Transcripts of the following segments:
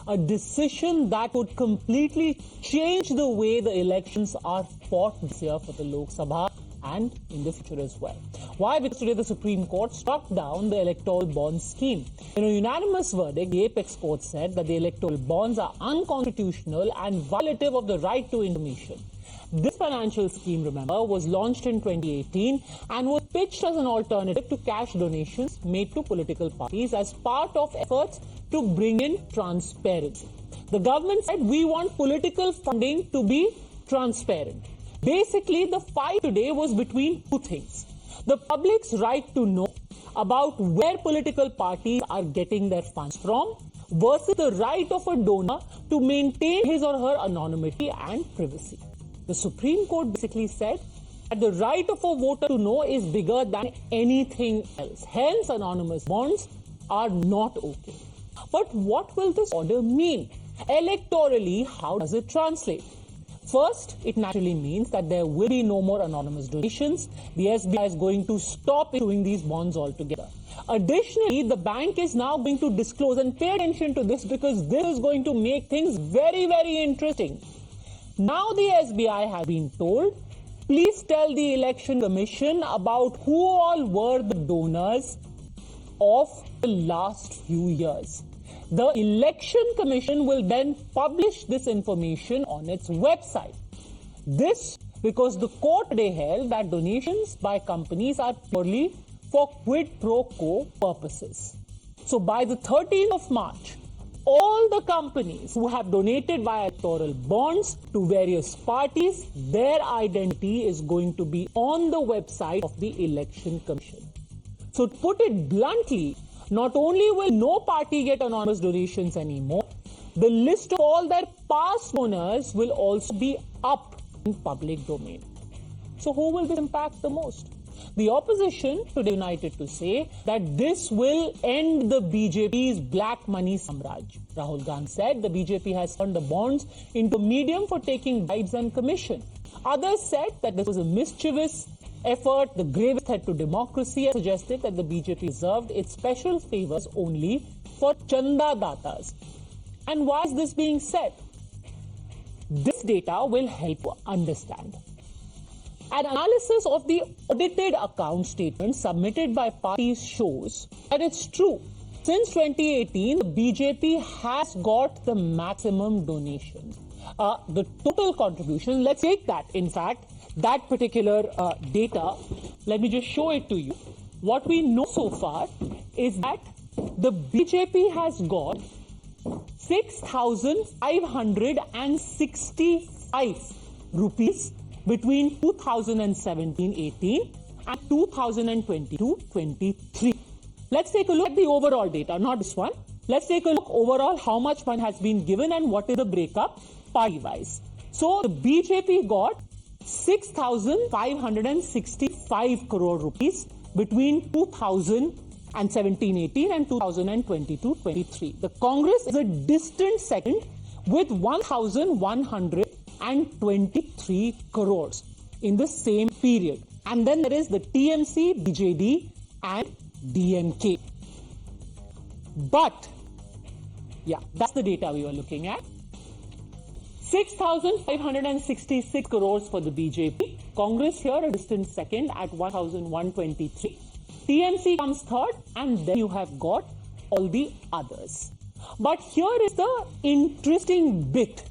a decision that would completely change the way the elections are fought this year for the Lok Sabha and in the future as well. Why? Because today the Supreme Court struck down the electoral bond scheme. In a unanimous verdict, the apex court said that the electoral bonds are unconstitutional and violative of the right to information. This financial scheme, remember, was launched in 2018 and was pitched as an alternative to cash donations made to political parties as part of efforts to bring in transparency. The government said, we want political funding to be transparent. Basically, the fight today was between two things. The public's right to know about where political parties are getting their funds from versus the right of a donor to maintain his or her anonymity and privacy. The Supreme Court basically said that the right of a voter to know is bigger than anything else. Hence, anonymous bonds are not okay. But what will this order mean? Electorally, how does it translate? First, it naturally means that there will be no more anonymous donations. The SBI is going to stop issuing these bonds altogether. Additionally, the bank is now going to disclose, and pay attention to this because this is going to make things very, very interesting. Now the SBI has been told, please tell the Election Commission about who all were the donors of the last few years. The Election Commission will then publish this information on its website. This because the court today held that donations by companies are purely for quid pro quo purposes. So by the 13th of March, all the companies who have donated via electoral bonds to various parties, their identity is going to be on the website of the Election Commission. So to put it bluntly, not only will no party get anonymous donations anymore, the list of all their past donors will also be up in public domain. So who will this impact the most? The opposition today united to say that this will end the BJP's black money samraj. Rahul Gandhi said the BJP has turned the bonds into a medium for taking bribes and commission. Others said that this was a mischievous effort, the gravest threat to democracy, and suggested that the BJP reserved its special favors only for chanda datas. And why is this being said? This data will help you understand. An analysis of the audited account statement submitted by parties shows that it's true. Since 2018, the BJP has got the maximum donations. The total contribution, let's take that. In fact, that particular data, let me just show it to you. What we know so far is that the BJP has got 6,565 rupees between 2017-18 and 2022-23. Let's take a look at the overall data, not this one. Let's take a look overall how much money has been given and what is the breakup party-wise. So the BJP got 6,565 crore rupees between 2017-18 and 2022-23. The Congress is a distant second with 1,123 crores in the same period. And then there is the TMC, BJD and DMK. But, yeah, that's the data we were looking at. 6,566 crores for the BJP. Congress here a distant second at 1,123. TMC comes third, and then you have got all the others. But here is the interesting bit.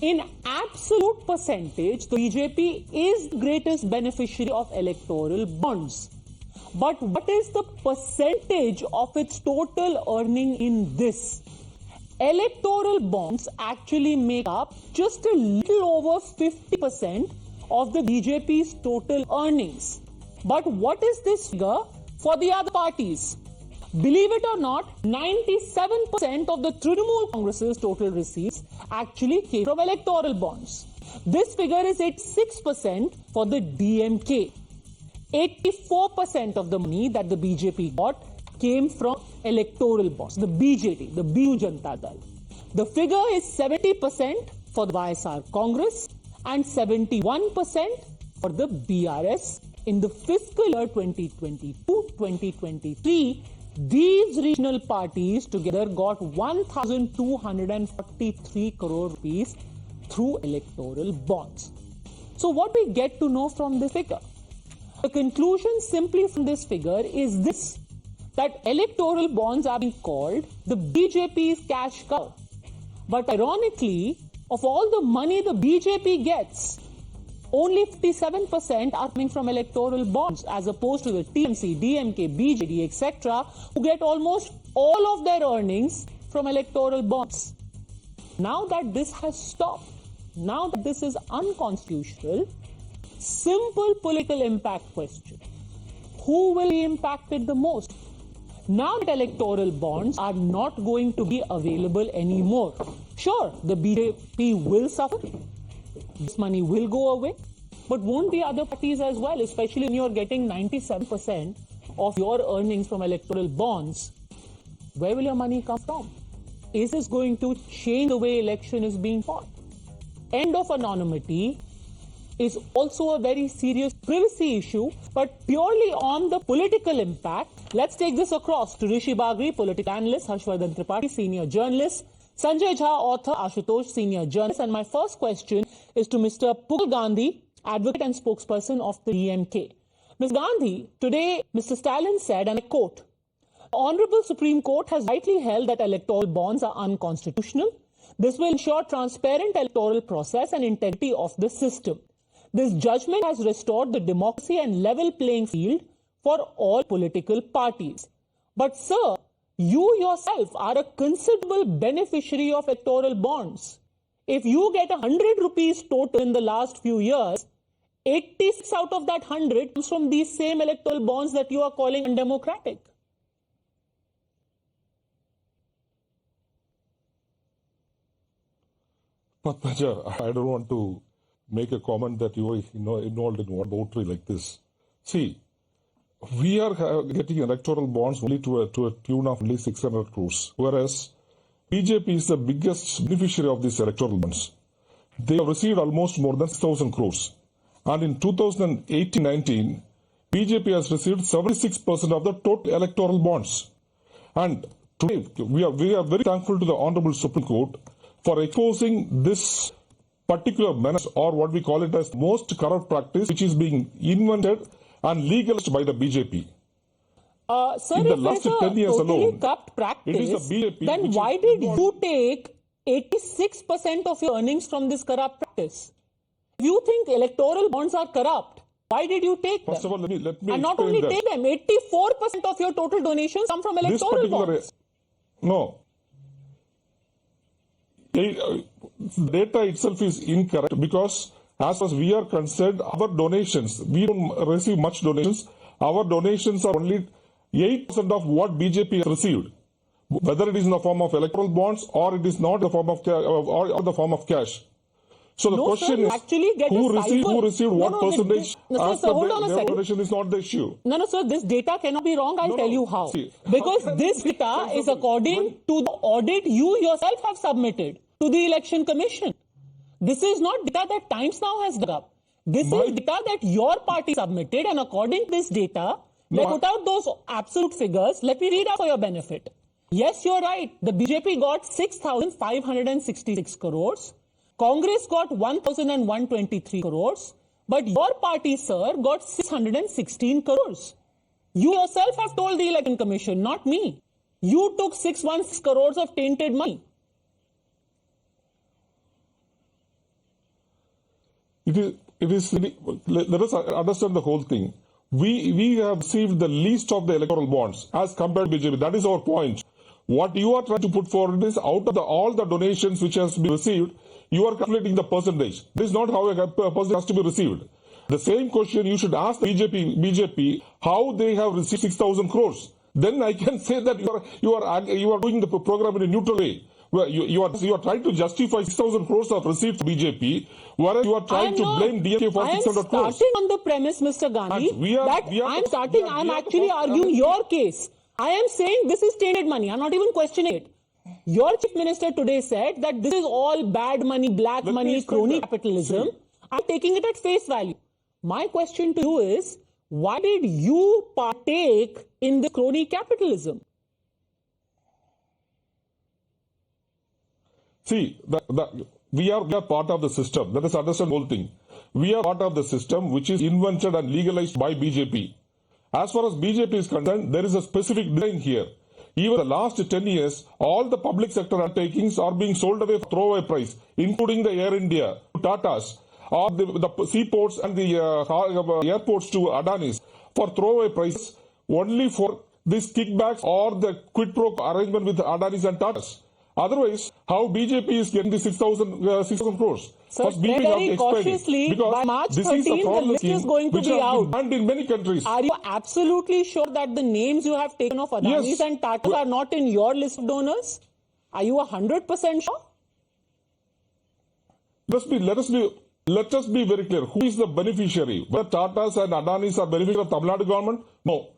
In absolute percentage, the BJP is the greatest beneficiary of electoral bonds. But what is the percentage of its total earning in this? Electoral bonds actually make up just a little over 50% of the BJP's total earnings. But what is this figure for the other parties? Believe it or not, 97% of the Trinamool Congress's total receipts actually came from electoral bonds. This figure is 86% for the DMK. 84% of the money that the BJP got came from electoral bonds, the BJD, the Biju Janata Dal. The figure is 70% for the YSR Congress and 71% for the BRS in the fiscal year 2022-2023 These regional parties together got 1,243 crore rupees through electoral bonds. So what we get to know from this figure? The conclusion simply from this figure is this, that electoral bonds are being called the BJP's cash cow. But ironically, of all the money the BJP gets, only 57% are coming from electoral bonds, as opposed to the TMC, DMK, BJD, etc., who get almost all of their earnings from electoral bonds. Now that this has stopped, now that this is unconstitutional, simple political impact question: who will be impacted the most? Now that electoral bonds are not going to be available anymore, sure, the BJP will suffer. This money will go away, but won't the other parties as well, especially when you're getting 97% of your earnings from electoral bonds? Where will your money come from? Is this going to change the way election is being fought? End of anonymity is also a very serious privacy issue, but purely on the political impact, let's take this across to Rishi Bagri, political analyst, Harshvardhan Tripathi, senior journalist, Sanjay Jha, author, Ashutosh, senior journalist. And my first question is to Mr. Pukul Gandhi, advocate and spokesperson of the DMK. Ms. Gandhi, today Mr. Stalin said, and I quote, "The Honorable Supreme Court has rightly held that electoral bonds are unconstitutional. This will ensure transparent electoral process and integrity of the system. This judgment has restored the democracy and level playing field for all political parties. But sir, you yourself are a considerable beneficiary of electoral bonds. If you get 100 rupees total in the last few years, 86 out of that 100 comes from these same electoral bonds that you are calling undemocratic." Padmaja, I don't want to make a comment that you are involved in one votary like this. See, we are getting electoral bonds only to a tune of only 600 crores, whereas BJP is the biggest beneficiary of these electoral bonds. They have received almost more than 6,000 crores. And in 2018-19, BJP has received 76% of the total electoral bonds. And today, we are very thankful to the Honorable Supreme Court for exposing this particular menace, or what we call it as most corrupt practice, which is being invented and legalized by the BJP. Sir, in the if last there's 10 years totally alone, corrupt practice, it is the BJP then why did you take 86% of your earnings from this corrupt practice? If you think electoral bonds are corrupt, why did you take them? First of all, let me and not only that. take them, 84% of your total donations come from electoral bonds. No. Data itself is incorrect, because as far as we are concerned, our donations, we don't receive much donations. Our donations are only 8% of what BJP has received, whether it is in the form of electoral bonds or it is not in the form of or the form of cash. So the question is, who received what percentage? Hold on a second. Donation is not the issue. No, sir, this data cannot be wrong. I'll tell you how. Because this data is according to the audit you yourself have submitted to the Election Commission. This is not data that Times Now has dug up. This is data that your party submitted, and according to this data, they put out those absolute figures. Let me read out for your benefit. Yes, you're right. The BJP got 6,566 crores. Congress got 1,123 crores. But your party, sir, got 616 crores. You yourself have told the Election Commission, not me. You took 616 crores of tainted money. Let us understand the whole thing. We have received the least of the electoral bonds as compared to BJP. That is our point. What you are trying to put forward is, out of all the donations which has been received, you are calculating the percentage. This is not how a person has to be received. The same question you should ask the BJP how they have received 6,000 crores. Then I can say that you are doing the program in a neutral way. Well, you are trying to justify 6,000 crores of received to BJP, whereas you are trying to blame DMK for 600 crores. I am starting on the premise, Mr. Gandhi, I'm actually arguing your case. I am saying this is tainted money. I'm not even questioning it. Your chief minister today said that this is all bad money, black money, crony capitalism. I'm taking it at face value. My question to you is, why did you partake in the crony capitalism? See, we are part of the system. Let us understand the whole thing. We are part of the system which is invented and legalized by BJP. As far as BJP is concerned, there is a specific design here. Even the last 10 years, all the public sector undertakings are being sold away for throwaway price, including the Air India, Tatas, or the seaports and the airports to Adanis for throwaway prices only for these kickbacks or the quid pro quo arrangement with Adanis and Tatas. Otherwise, how BJP is getting the 6,000 crores? So very cautiously, by March 13, the list is going to be out. Banned in many countries. Are you absolutely sure that the names you have taken of Adanis and Tata are not in your list of donors? Are you 100% sure? Let us be very clear. Who is the beneficiary? Whether Tatas and Adanis are beneficiaries of Tamil Nadu government? No.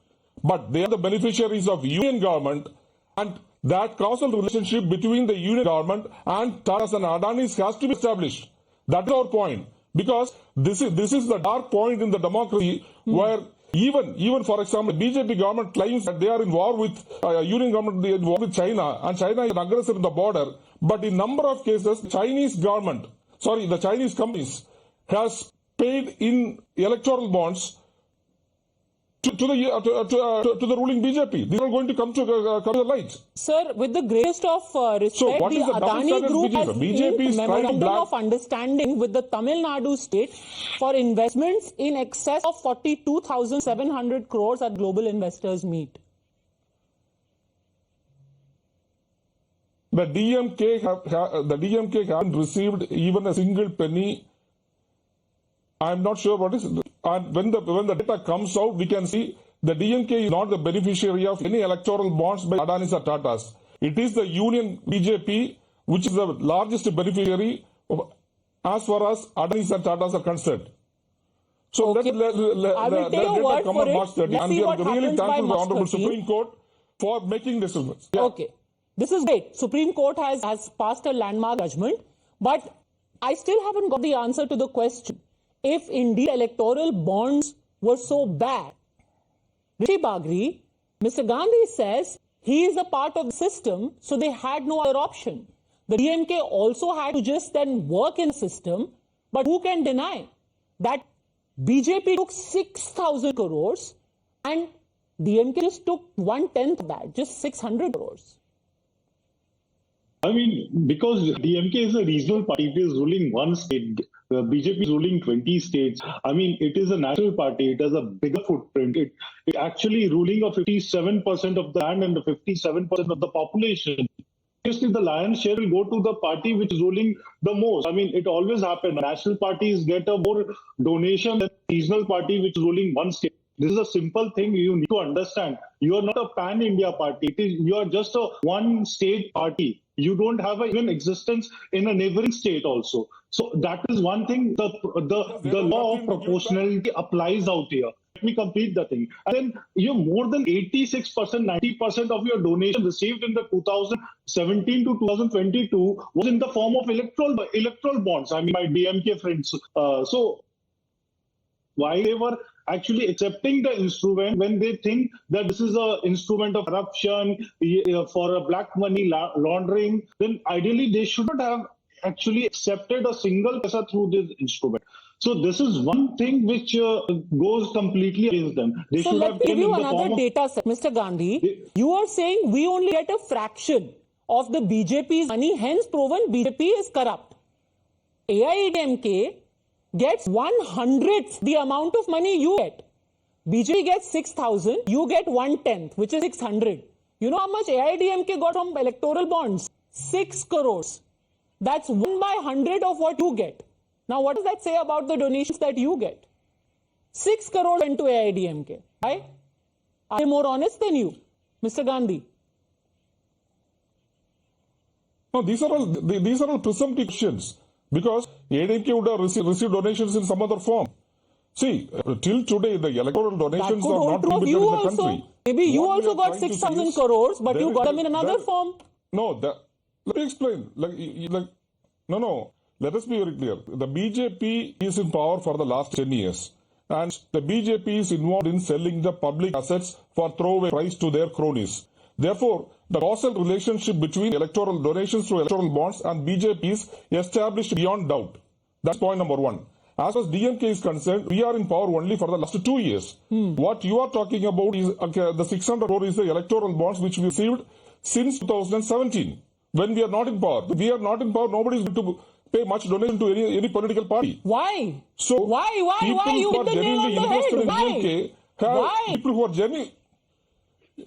But they are the beneficiaries of union government, and that causal relationship between the union government and Tatas and Adanis has to be established. That is our point. Because this is the dark point in the democracy where even for example, BJP government claims that they are in war with union government, they are in war with China, and China is an aggressor in the border. But in number of cases, the Chinese companies has paid in electoral bonds to the ruling BJP. These are going to come to the light. Sir, with the greatest of respect, so what the is the Adani Group has BJP is memorandum of understanding with the Tamil Nadu state for investments in excess of 42,700 crores at Global Investors Meet. The DMK haven't received even a single penny. I am not sure what is. And when the data comes out, we can see the DMK is not the beneficiary of any electoral bonds by Adanis or Tatas. It is the union BJP which is the largest beneficiary as far as Adanis and Tatas are concerned. So okay. let the data come on March 30. And we are really thankful to the Honorable Supreme Court for making decisions. Yeah. Okay. This is great. Supreme Court has passed a landmark judgment, but I still haven't got the answer to the question. If indeed electoral bonds were so bad, Rishi Bagri, Mr. Gandhi says he is a part of the system, so they had no other option. The DMK also had to just then work in the system, but who can deny that BJP took 6,000 crores and DMK just took 1/10 of that, just 600 crores. I mean, because DMK is a regional party, it is ruling one state. BJP is ruling 20 states. I mean, it is a national party. It has a bigger footprint. It actually ruling of 57% of the land and 57% of the population. Obviously, the lion's share will go to the party which is ruling the most. I mean, it always happens. National parties get a more donation than regional party which is ruling one state. This is a simple thing you need to understand. You are not a pan-India party. You are just a one-state party. You don't have even existence in a neighboring state also. So that is one thing. The law of proportionality applies out here. Let me complete the thing. And then more than 86%, 90% of your donation received in the 2017 to 2022 was in the form of electoral bonds. I mean, my DMK friends. So why they were actually accepting the instrument when they think that this is an instrument of corruption for a black money laundering, then ideally they should not have actually accepted a single paisa through this instrument. So this is one thing which goes completely against them. They so should let have me give you another data set, Mr. Gandhi. You are saying we only get a fraction of the BJP's money, hence proven BJP is corrupt. A.I.N.D.I.A gets 1/100th the amount of money you get. BJP gets 6,000, you get 1/10, which is 600. You know how much A.I.N.D.I.A got from electoral bonds? 6 crores. That's 1/100 of what you get. Now, what does that say about the donations that you get? 6 crores went to A.I.N.D.I.A. Right? Are they more honest than you, Mr. Gandhi? No, these are all presumptive questions. Because A.I.N.D.I.A would have received donations in some other form. See, till today, the electoral donations are not limited in the country. Maybe you also got 6,000 crores, but you got them in another form. No, let me explain. No. Let us be very clear. The BJP is in power for the last 10 years. and the BJP is involved in selling the public assets for throwaway price to their cronies. Therefore, the causal relationship between electoral donations to electoral bonds and BJP is established beyond doubt. That's point number one. As far as DMK is concerned, we are in power only for the last 2 years. What you are talking about is the 600 crore is the electoral bonds which we received since 2017. When we are not in power. We are not in power, nobody is going to pay much donation to any political party. Why? So Why? People You who are hit the nail on genuinely the interested head. in Why? DMK have Why? people who are genuinely.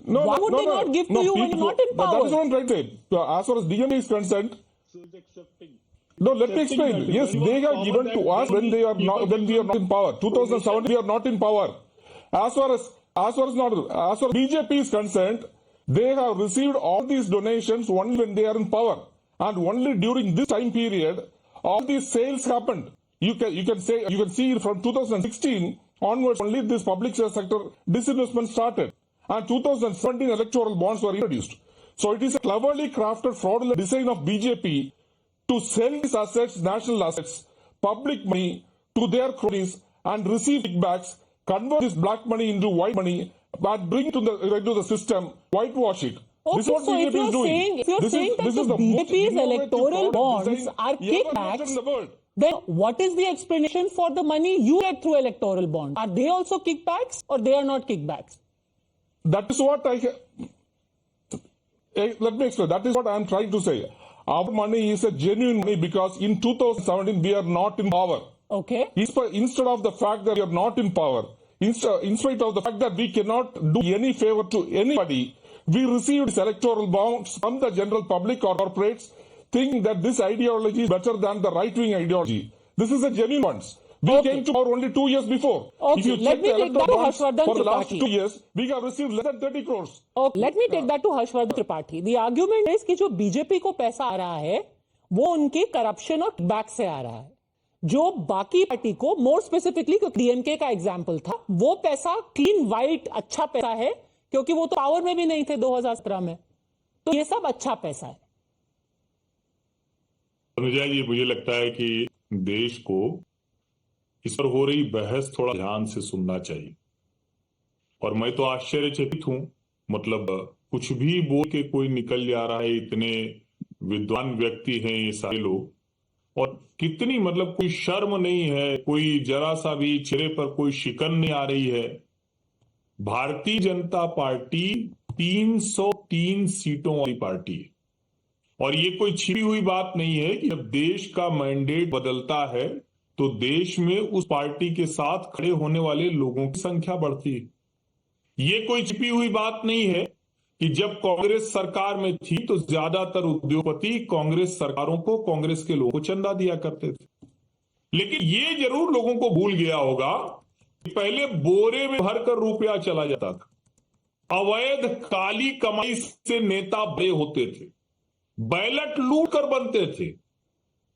No, Why would they not give to you when you're not in power? That is what I'm trying to say. As far as DMK is concerned, So it's accepting. no, let me Accepting explain. that Yes, when they you are have given power to that us when we are not in power. 2007 we are not in power. As far as BJP is concerned, they have received all these donations only when they are in power, and only during this time period all these sales happened. You can see from 2016 onwards only this public sector disinvestment started, and 2017 electoral bonds were introduced. So it is a cleverly crafted fraudulent design of BJP to sell these assets, national assets, public money to their cronies and receive kickbacks, convert this black money into white money, but bring it into the system, whitewash it. Okay, This is what so BJP if you're is doing. saying, that This is the the most BJP's innovative electoral fraud bonds design are ever imagined kickbacks, in the world. then what is the explanation for the money you get through electoral bonds? Are they also kickbacks or they are not kickbacks? That is what let me explain. That is what I am trying to say. Our money is a genuine money because in 2017 we are not in power. Okay. Instead of the fact that we are not in power, in spite of the fact that we cannot do any favor to anybody, we received electoral bonds from the general public or corporates, thinking that this ideology is better than the right-wing ideology. This is a genuine one. We came to power only 2 years before. Okay, If you let check me the take that electoral to bonds Harshvardhan for the last Tripathi. 2 years, we have received less than 30 crores. Okay, let me take that to Harshvardhan Tripathi. The argument is कि जो BJP को पैसा आ रहा है वो उनके corruption और back से आ रहा है, जो बाकी पार्टी को, मोर स्पेसिफिकली डीएमके का एग्जांपल था, वो पैसा क्लीन व्हाइट अच्छा पैसा है क्योंकि वो तो पावर में भी नहीं थे 2017 में, तो ये सब अच्छा पैसा है। अनुजा जी, मुझे लगता है कि देश को इस पर हो रही बहस थोड़ा ध्यान से सुनना चाहिए। और मैं तो आश्चर्यचकित हूं, मतलब कुछ भी बोल के कोई निकल जा रहा है। इतने विद्वान व्यक्ति हैं ये सारे लोग, और कितनी मतलब कोई शर्म नहीं है, कोई जरा सा भी चेहरे पर कोई शिकन नहीं आ रही है। भारतीय जनता पार्टी 303 सीटों वाली पार्टी है, और ये कोई छिपी हुई बात नहीं है कि जब देश का मैंडेट बदलता है तो देश में उस पार्टी के साथ खड़े होने वाले लोगों की संख्या बढ़ती है। ये कोई छिपी हुई बात नहीं है कि जब कांग्रेस सरकार में थी तो ज्यादातर उद्योगपति कांग्रेस सरकारों को, कांग्रेस के लोगों को चंदा दिया करते थे। लेकिन ये जरूर लोगों को भूल गया होगा कि पहले बोरे में भरकर रुपया चला जाता था। अवैध काली कमाई से नेता बड़े होते थे, बैलेट लूट कर बनते थे,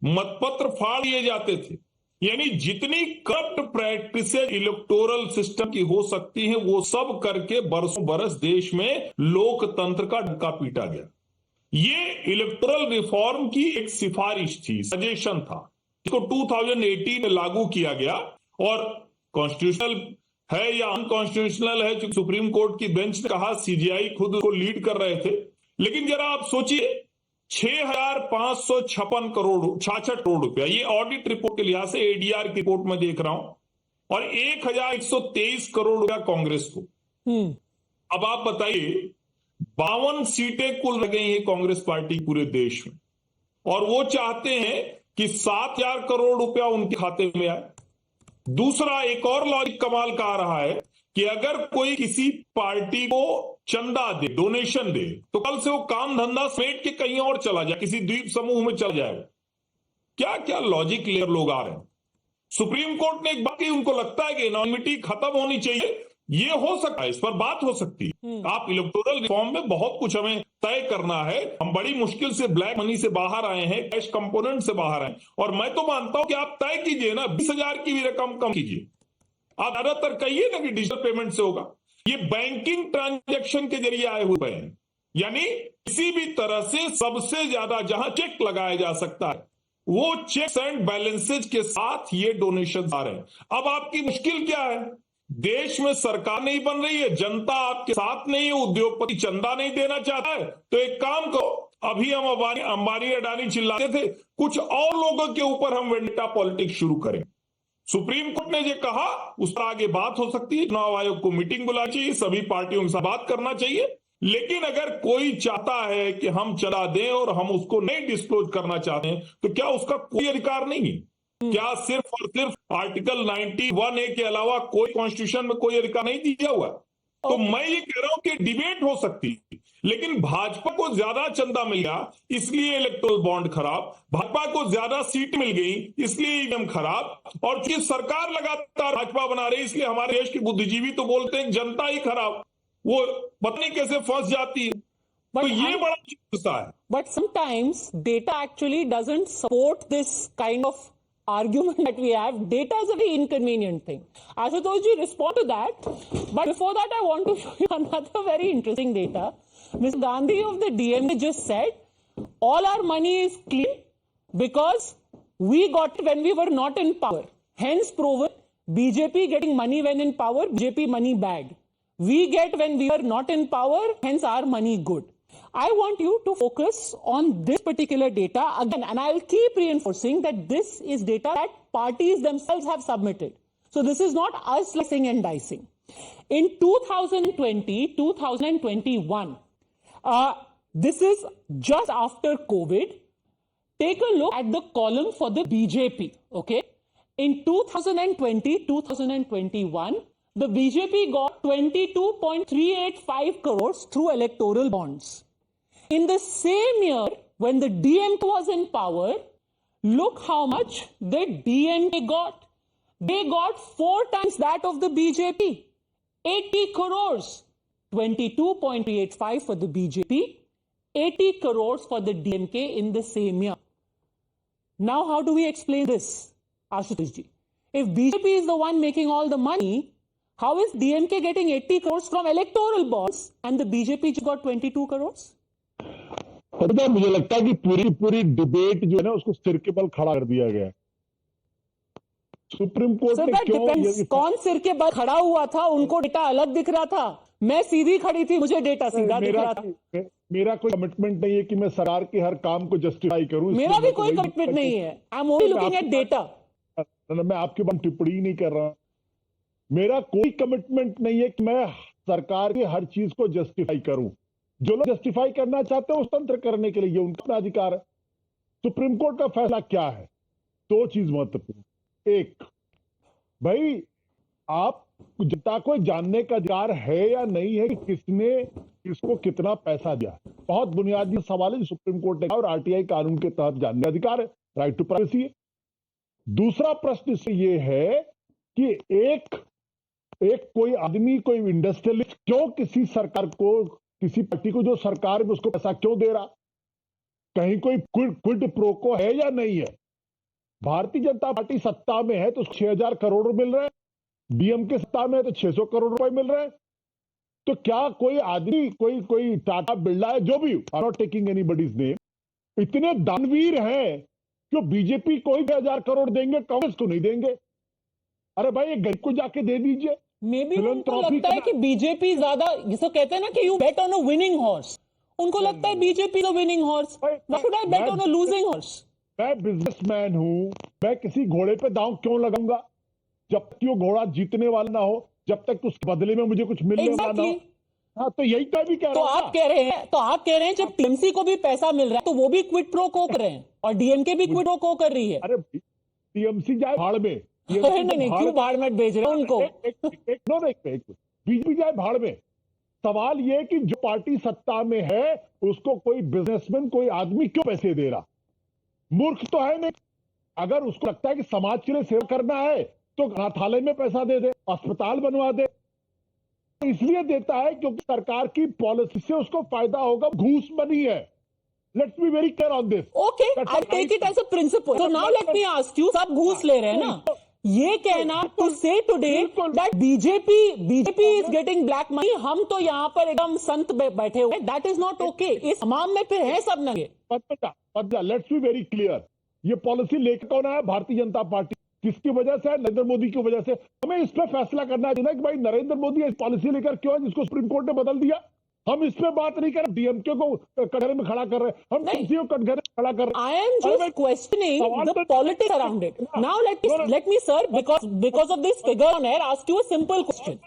मतपत्र फाड़ दिए जाते थे। यानी जितनी करप्ट प्रैक्टिसेज इलेक्टोरल सिस्टम की हो सकती हैं वो सब करके बरसों बरस देश में लोकतंत्र का डंका पीटा गया। ये इलेक्टोरल रिफॉर्म की एक सिफारिश थी, सजेशन था, इसको 2018 में लागू किया गया। और कॉन्स्टिट्यूशनल है या अनकॉन्स्टिट्यूशनल है, क्योंकि सुप्रीम कोर्ट की बेंच ने कहा, सीजीआई खुद उसको लीड कर रहे थे। लेकिन जरा आप सोचिए, 6,556 करोड़ 66 करोड़ रुपया, ये ऑडिट रिपोर्ट के लिहाज से एडीआर की रिपोर्ट में देख रहा हूं, और 1,123 करोड़ रुपया कांग्रेस को। अब आप बताइए, 52 सीटें कुल रह गई हैं कांग्रेस पार्टी पूरे देश में, और वो चाहते हैं कि 7,000 करोड़ रुपया उनके खाते में आए। दूसरा एक और लॉजिक कमाल का आ रहा है कि अगर कोई किसी पार्टी को चंदा दे, डोनेशन दे, तो कल से वो काम धंधा समेट के कहीं और चला जाए, किसी द्वीप समूह में चला जाएगा। क्या क्या लॉजिक लेकर लोग आ रहे हैं। सुप्रीम कोर्ट ने एक बात की, उनको लगता है कि एनॉनिमिटी खत्म होनी चाहिए। ये हो सकता है, इस पर बात हो सकती है। आप इलेक्टोरल रिफॉर्म में बहुत कुछ हमें तय करना है। हम बड़ी मुश्किल से ब्लैक मनी से बाहर आए हैं, कैश कंपोनेंट से बाहर आए, और मैं तो मानता हूं कि आप तय कीजिए ना, 20,000 की भी रकम कम कीजिए। आप ज्यादातर कहिए ना कि डिजिटल पेमेंट से होगा। ये बैंकिंग ट्रांजैक्शन के जरिए आए हुए हैं, यानी किसी भी तरह से सबसे ज्यादा जहां चेक लगाया जा सकता है, वो चेक्स एंड बैलेंसेज के साथ ये डोनेशन आ रहे हैं। अब आपकी मुश्किल क्या है? देश में सरकार नहीं बन रही है, जनता आपके साथ नहीं है, उद्योगपति चंदा नहीं देना चाहता है, तो एक काम करो, अभी हम अंबानी अडानी चिल्लाते थे, कुछ और लोगों के ऊपर हम वेंडेटा पॉलिटिक्स शुरू करें। सुप्रीम कोर्ट ने ये कहा, उस पर आगे बात हो सकती है, चुनाव आयोग को मीटिंग बुलानी चाहिए, सभी पार्टियों के साथ बात करना चाहिए। लेकिन अगर कोई चाहता है कि हम चला दें और हम उसको नहीं डिस्क्लोज करना चाहते हैं, तो क्या उसका कोई अधिकार नहीं है? क्या सिर्फ और सिर्फ आर्टिकल 91A के अलावा कोई कॉन्स्टिट्यूशन में कोई अधिकार नहीं दिया हुआ? तो मैं ये कह रहा हूं कि डिबेट हो सकती है, लेकिन भाजपा को ज्यादा चंदा मिल गया इसलिए इलेक्टोरल बॉन्ड खराब, भाजपा को ज्यादा सीट मिल गई इसलिए ईवीएम खराब, और चूंकि सरकार लगातार भाजपा बना रही इसलिए हमारे देश के बुद्धिजीवी तो बोलते हैं जनता ही खराब, वो पता नहीं कैसे फंस जाती है। तो ये बड़ा हिस्सा है। But sometimes data actually doesn't support this kind of argument that we have. Data is a very inconvenient thing. Ashutosh ji, respond to that. But before that, I want to show you another very interesting data. Ms. Gandhi of the DMK just said, all our money is clean because we got it when we were not in power. Hence proven, BJP getting money when in power, BJP money bad. We get when we are not in power, hence our money good. I want you to focus on this particular data again, and I'll keep reinforcing that this is data that parties themselves have submitted. So this is not us slicing and dicing. In 2020, 2021, this is just after COVID. Take a look at the column for the BJP, okay? In 2020, 2021, the BJP got 22.385 crores through electoral bonds. In the same year, when the DMK was in power, look how much the DMK got. They got 4 times that of the BJP. 80 crores. 22.385 for the BJP, 80 crores for the DMK in the same year. Now, how do we explain this, Ashutosh ji? If BJP is the one making all the money, how is DMK getting 80 crores from electoral bonds and the BJP got 22 crores? पता, मुझे लगता है कि पूरी debate जो है ना उसको सिर के बल खड़ा कर दिया गया। सुप्रीम कोर्ट ने क्यों, कौन सिर के बल खड़ा हुआ था? उनको डेटा अलग दिख रहा था, मैं सीधी खड़ी थी, मुझे डेटा सीधा दिख रहा था। मेरा कोई कमिटमेंट नहीं है कि मैं सरकार के हर काम को जस्टिफाई करूं। मेरा भी कोई कमिटमेंट नहीं है। I am only looking at data. मैं आपके ऊपर टिप्पणी नहीं कर रहा। मेरा कोई कमिटमेंट नहीं है कि मैं सरकार की हर चीज को जस्टिफाई करूं। जो लोग जस्टिफाई करना चाहते हैं उस तंत्र करने के लिए उनका अपना अधिकार है। सुप्रीम कोर्ट का फैसला क्या है? 2 चीज महत्वपूर्ण। एक, भाई आप जनता को जानने का अधिकार है या नहीं है कि किसने किसको कितना पैसा दिया। बहुत बुनियादी सवाल है सुप्रीम कोर्ट ने कहा, और आरटीआई कानून के तहत जानने का अधिकार है, राइट टू प्राइवेसी है। दूसरा प्रश्न इससे ये है कि एक कोई आदमी, कोई इंडस्ट्रियलिस्ट क्यों किसी सरकार को, किसी पार्टी को जो सरकार में उसको पैसा क्यों दे रहा? कहीं कोई क्विड प्रोको है या नहीं है? भारतीय जनता पार्टी सत्ता में है तो 6,000 करोड़ मिल रहे हैं, डीएमके सत्ता में है तो 600 करोड़ रुपए मिल रहे हैं। तो क्या कोई आदमी, कोई टाटा बिरला है, जो भी, आई नॉट टेकिंग एनीबॉडीज नेम, इतने दानवीर हैं कि बीजेपी को ही 6,000 करोड़ देंगे, कांग्रेस को नहीं देंगे? अरे भाई ये गरीब को जाके दे दीजिए। मे बी उनको लगता है कि बीजेपी ज्यादा, जिसको कहते हैं ना कि you bet on a winning horse, उनको लगता है BJP the winning horse, why should I bet on a losing horse? मैं बिजनेसमैन हूं, मैं किसी घोड़े पे दांव क्यों लगाऊंगा जब तक वो घोड़ा जीतने वाला ना हो, जब तक उसके बदले में मुझे कुछ मिलने वाला ना हो। हाँ, तो यही तो भी कह रहा हूं। तो आप कह रहे हैं जब टीएमसी को भी पैसा मिल रहा है तो वो भी क्विड प्रो को कर रहे हैं और डीएमके भी क्विड प्रो को कर रही है। अरे टीएमसी जाए भाड़ में, नहीं, क्यों भाड़ में भेज रहे हैं उनको? बीजेपी जाए भाड़ में। सवाल ये कि जो पार्टी सत्ता में है उसको कोई बिजनेसमैन, कोई आदमी क्यों पैसे दे रहा? मूर्ख तो है नहीं। अगर उसको लगता है कि समाज के लिए सेवा करना है तो अनाथालय में पैसा दे दे, अस्पताल बनवा दे। इसलिए देता है क्योंकि सरकार की पॉलिसी से उसको फायदा होगा। घूस बनी है। Let's be very clear on this. Okay, I take it as a principle. So now let me ask you, सब घूस ले रहे हैं ना, ये कहना टू से today that BJP is getting black money, हम तो यहाँ पर एकदम संत बैठे हुए, दैट इज नॉट ओके। इस हमाम में फिर है सब नंगे। Let's be very clear. ये पॉलिसी लेकर कौन आया? भारतीय जनता पार्टी। किसकी वजह से? नरेंद्र मोदी की वजह से। हमें इस पे फैसला करना चाहिए कि भाई नरेंद्र मोदी इस पॉलिसी लेकर क्यों है जिसको सुप्रीम कोर्ट ने बदल दिया। हम इस पे बात नहीं कर रहे, डीएमके को कटघरे में खड़ा कर रहे हैं, हम टीएमसी को कटघरे में खड़ा कर रहे हैं। I am just questioning the politics around it. Now let me, sir, because of this figure on air, ask you a simple question.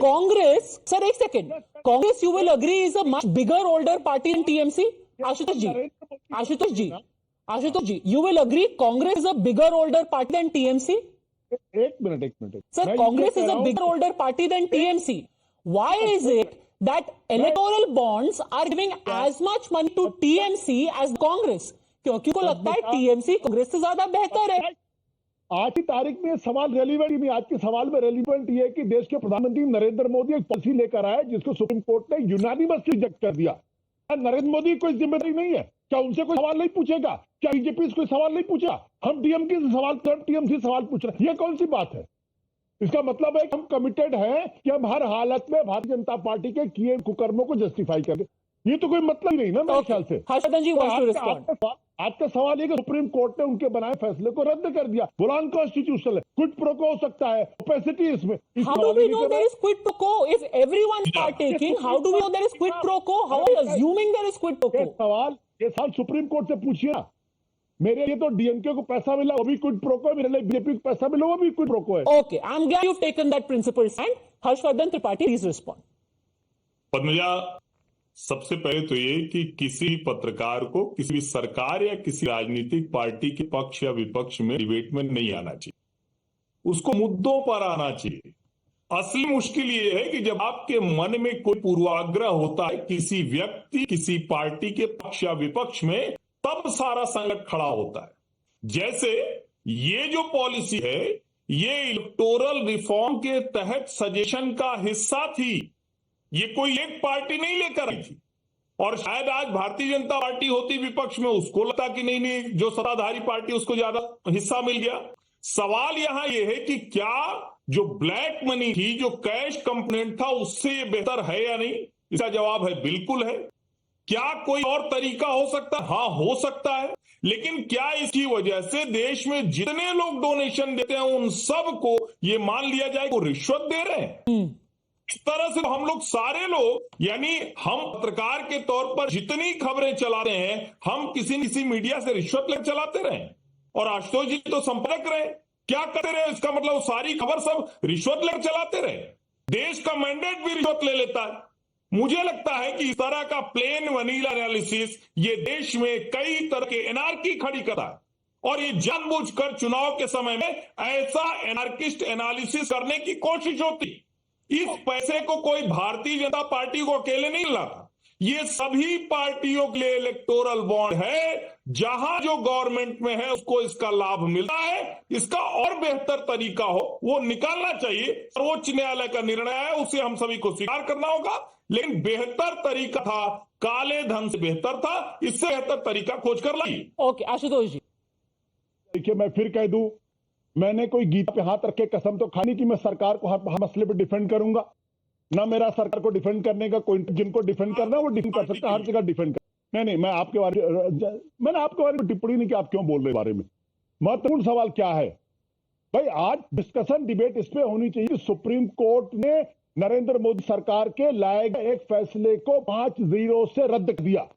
Congress, sir, एक second. Congress, you will agree, is a much bigger, older party than TMC. Ashutosh ji, you will agree Congress is a bigger, older party than TMC? एक minute Sir, Congress is a bigger, older party than TMC. Why is it that electoral bonds are giving as much money to TMC as Congress? क्योंकि उनको लगता है TMC Congress से ज्यादा बेहतर है। आज की तारीख में सवाल रेलिवेंट ही नहीं। आज के सवाल में रेलिवेंट ये है कि देश के प्रधानमंत्री नरेंद्र मोदी एक पॉलिसी लेकर आए जिसको सुप्रीम कोर्ट ने यूनानिमसली रिजेक्ट कर दिया। नरेंद्र मोदी की कोई जिम्मेदारी नहीं है? क्या उनसे कोई सवाल नहीं पूछेगा? क्या बीजेपी से कोई सवाल नहीं पूछा? हम डीएमके से सवाल कर, टीएमसी सवाल पूछ रहे हैं, ये कौन सी बात है? इसका मतलब है कि हम कमिटेड हैं कि हम हर हालत में भारतीय जनता पार्टी के किए कुकर्मों को जस्टिफाई करें। ये तो कोई मतलब ही नहीं ना मेरे ख्याल से। हर्षवर्धन जी, आपका सवाल है कि सुप्रीम कोर्ट ने उनके बनाए फैसले को रद्द कर दिया, बोला अनकॉन्स्टिट्यूशनल है, क्विड प्रो क्वो हो सकता है, ओपेसिटी इसमें। How do we know there is quid pro quo? If everyone is partaking, how do we know there is quid pro quo? How are you assuming there is quid pro quo? ये सवाल supreme court से पूछिए ना। मेरे लिए तो DMK को पैसा मिला, वो भी क्विड प्रो क्वो है, मेरे लिए बीजेपी को पैसा मिला, वो भी क्विड प्रो क्वो है। Okay, I'm glad you've taken that principle stand. Harshvardhan Tripathi, please respond. Padmaja, सबसे पहले तो ये कि किसी पत्रकार को किसी भी सरकार या किसी राजनीतिक पार्टी के पक्ष या विपक्ष में डिबेट में नहीं आना चाहिए, उसको मुद्दों पर आना चाहिए। असली मुश्किल ये है कि जब आपके मन में कोई पूर्वाग्रह होता है किसी व्यक्ति किसी पार्टी के पक्ष या विपक्ष में, तब सारा संकट खड़ा होता है। जैसे ये जो पॉलिसी है ये इलेक्टोरल रिफॉर्म के तहत सजेशन का हिस्सा थी, ये कोई एक पार्टी नहीं लेकर आई थी। और शायद आज भारतीय जनता पार्टी होती विपक्ष में, उसको लगता कि नहीं जो सत्ताधारी पार्टी उसको ज्यादा हिस्सा मिल गया। सवाल यहां यह है कि क्या जो ब्लैक मनी थी, जो कैश कंपोनेंट था, उससे ये बेहतर है या नहीं? इसका जवाब है बिल्कुल है। क्या कोई और तरीका हो सकता है? हाँ, हो सकता है। लेकिन क्या इसकी वजह से देश में जितने लोग डोनेशन देते हैं उन सबको ये मान लिया जाए वो रिश्वत दे रहे हैं? इस तरह से हम लोग सारे लोग, यानी हम पत्रकार के तौर पर जितनी खबरें चलाते हैं, हम किसी न किसी मीडिया से रिश्वत लेकर चलाते रहे। और आशुतोष जी तो संपर्क रहे, क्या करते रहे? इसका मतलब सारी खबर सब रिश्वत लेकर चलाते रहे। देश का मैंडेट भी रिश्वत ले लेता है। मुझे लगता है कि इस तरह का प्लेन वनीला एनालिसिस ये देश में कई तरह के एनार्की खड़ी करता है और ये जानबूझकर चुनाव के समय में ऐसा एनार्किस्ट एनालिसिस करने की कोशिश होती। इस पैसे को कोई भारतीय जनता पार्टी को अकेले नहीं लाता, ये सभी पार्टियों के लिए इलेक्टोरल बॉन्ड है। जहां जो गवर्नमेंट में है उसको इसका लाभ मिलता है। इसका और बेहतर तरीका हो वो निकालना चाहिए। सर्वोच्च न्यायालय का निर्णय है, उसे हम सभी को स्वीकार करना होगा। लेकिन बेहतर तरीका था, काले धन से बेहतर था, इससे बेहतर तरीका खोज कर लाइए। ओके, आशुतोष जी। देखिए, मैं फिर कह दूं, मैंने कोई गीता पे हाथ रख के कसम तो खानी कि मैं सरकार को हर मसले पे डिफेंड करूंगा। ना मेरा सरकार को डिफेंड करने का कोई, जिनको डिफेंड करना है वो डिफेंड कर सकता है, हर जगह डिफेंड कर। नहीं, मैंने आपके बारे में टिप्पणी नहीं की, आप क्यों बोल रहे बारे में। महत्वपूर्ण सवाल क्या है भाई? आज डिस्कशन डिबेट इस पे होनी चाहिए कि सुप्रीम कोर्ट ने नरेंद्र मोदी सरकार के लाए गए एक फैसले को 5-0 से रद्द कर दिया।